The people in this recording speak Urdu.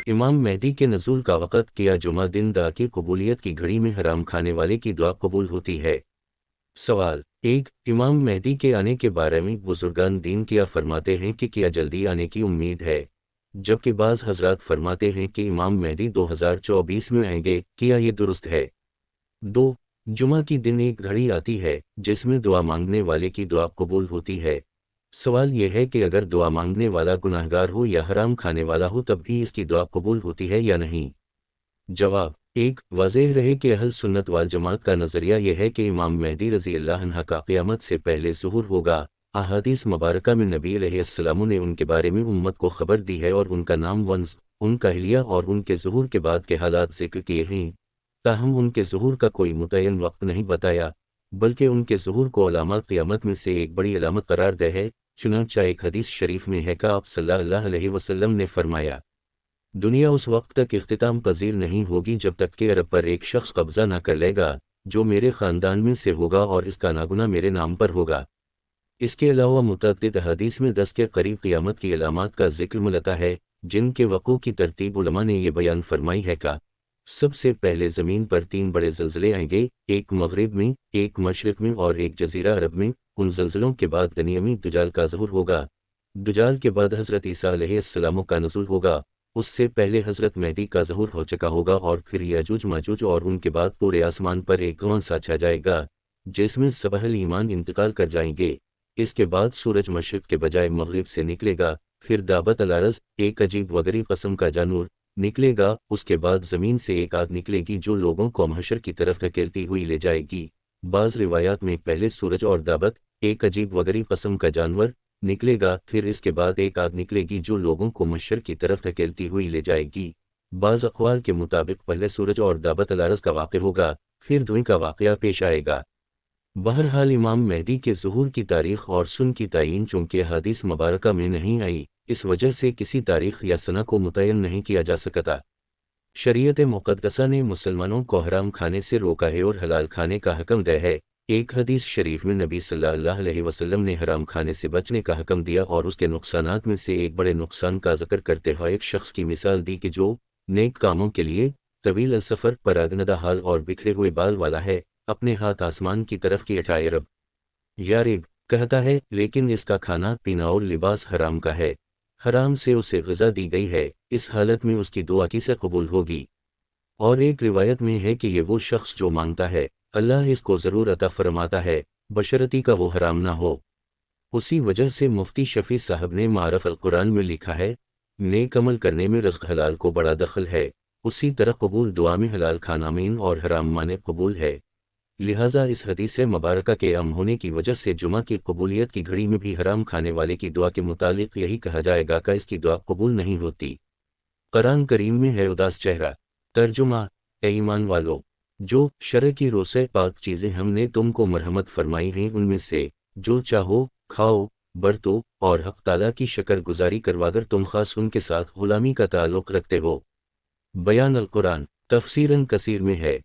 امام مہدی کے نزول کا وقت کیا جمعہ دن دعا کی قبولیت کی گھڑی میں حرام کھانے والے کی دعا قبول ہوتی ہے؟ سوال 1۔ امام مہدی کے آنے کے بارے میں بزرگان دین کیا فرماتے ہیں کہ کیا جلدی آنے کی امید ہے، جبکہ بعض حضرات فرماتے ہیں کہ امام مہدی 2024 میں آئیں گے، کیا یہ درست ہے؟ 2۔ جمعہ کی دن ایک گھڑی آتی ہے جس میں دعا مانگنے والے کی دعا قبول ہوتی ہے۔ سوال یہ ہے کہ اگر دعا مانگنے والا گناہگار ہو یا حرام کھانے والا ہو تب بھی اس کی دعا قبول ہوتی ہے یا نہیں؟ جواب 1۔ واضح رہے کہ اہل سنت والجماعت کا نظریہ یہ ہے کہ امام مہدی رضی اللہ عنہ کا قیامت سے پہلے ظہور ہوگا۔ احادیث مبارکہ میں نبی علیہ السلام نے ان کے بارے میں امت کو خبر دی ہے اور ان کا نام ونز، ان کا حلیہ اور ان کے ظہور کے بعد کے حالات ذکر کیے ہیں، تاہم ان کے ظہور کا کوئی متعین وقت نہیں بتایا، بلکہ ان کے ظہور کو علامات قیامت میں سے ایک بڑی علامت قرار دے ہے۔ چنانچہ ایک حدیث شریف میں ہے کہ آپ صلی اللہ علیہ وسلم نے فرمایا، دنیا اس وقت تک اختتام پذیر نہیں ہوگی جب تک کہ عرب پر ایک شخص قبضہ نہ کر لے گا جو میرے خاندان میں سے ہوگا اور اس کا ناگناہ میرے نام پر ہوگا۔ اس کے علاوہ متعدد احادیث میں 10 کے قریب قیامت کی علامات کا ذکر ملتا ہے، جن کے وقوع کی ترتیب علماء نے یہ بیان فرمائی ہے کہ سب سے پہلے زمین پر 3 بڑے زلزلے آئیں گے، ایک مغرب میں، ایک مشرق میں اور ایک جزیرہ عرب میں۔ ان زلزلوں کے بعد دنیاوی دجال کا ظہور ہوگا، دجال کے بعد حضرت عیسیٰ علیہ السلام کا نزول ہوگا، اس سے پہلے حضرت مہدی کا ظہور ہو چکا ہوگا اور پھر یاجوج ماجوج، اور ان کے بعد پورے آسمان پر ایک گون سا چھا جائے گا جس میں سب اہل ایمان انتقال کر جائیں گے۔ اس کے بعد سورج مشرق کے بجائے مغرب سے نکلے گا، پھر دابت الارض، ایک عجیب وغیرہ قسم کا جانور نکلے گا، اس کے بعد زمین سے ایک آگ نکلے گی جو لوگوں کو محشر کی طرف دھکیلتی ہوئی لے جائے گی۔ بعض روایات میں پہلے سورج اور دابت، ایک عجیب وغیرہ قسم کا جانور نکلے گا، پھر اس کے بعد ایک آگ نکلے گی جو لوگوں کو محشر کی طرف دھکیلتی ہوئی لے جائے گی۔ بعض اقوال کے مطابق پہلے سورج اور دابت الارض کا واقع ہوگا، پھر دھویں کا واقعہ پیش آئے گا۔ بہرحال امام مہدی کے ظہور کی تاریخ اور سن کی تعین چونکہ حدیث مبارکہ میں نہیں آئی، اس وجہ سے کسی تاریخ یا سنہ کو متعین نہیں کیا جا سکتا۔ شریعت مقدسہ نے مسلمانوں کو حرام کھانے سے روکا ہے اور حلال کھانے کا حکم دیا ہے۔ ایک حدیث شریف میں نبی صلی اللہ علیہ وسلم نے حرام کھانے سے بچنے کا حکم دیا اور اس کے نقصانات میں سے ایک بڑے نقصان کا ذکر کرتے ہوئے ایک شخص کی مثال دی کہ جو نیک کاموں کے لیے طویل السفر، پراگندہ حال اور بکھرے ہوئے بال والا ہے، اپنے ہاتھ آسمان کی طرف کی اٹھائے رب یا رب کہتا ہے، لیکن اس کا کھانا پینا اور لباس حرام کا ہے، حرام سے اسے غذا دی گئی ہے، اس حالت میں اس کی دعا کیسے قبول ہوگی؟ اور ایک روایت میں ہے کہ یہ وہ شخص جو مانگتا ہے اللہ اس کو ضرور عطا فرماتا ہے، بشرطی کا وہ حرام نہ ہو۔ اسی وجہ سے مفتی شفیع صاحب نے معرف القرآن میں لکھا ہے، نیک عمل کرنے میں رزق حلال کو بڑا دخل ہے، اسی طرح قبول دعا میں حلال کھانا مین اور حرام مانے قبول ہے۔ لہٰذا اس حدیث مبارکہ کے عام ہونے کی وجہ سے جمعہ کی قبولیت کی گھڑی میں بھی حرام کھانے والے کی دعا کے متعلق یہی کہا جائے گا کہ اس کی دعا قبول نہیں ہوتی۔ قرآن کریم میں ہے اداس چہرہ۔ ترجمہ: اے ایمان والو، جو شرع کی روح سے پاک چیزیں ہم نے تم کو مرحمت فرمائی ہیں ان میں سے جو چاہو کھاؤ، برتو، اور حق تعالیٰ کی شکر گزاری کروا کر تم خاص ان کے ساتھ غلامی کا تعلق رکھتے ہو۔ بیان القرآن تفسیراً کثیر میں ہے۔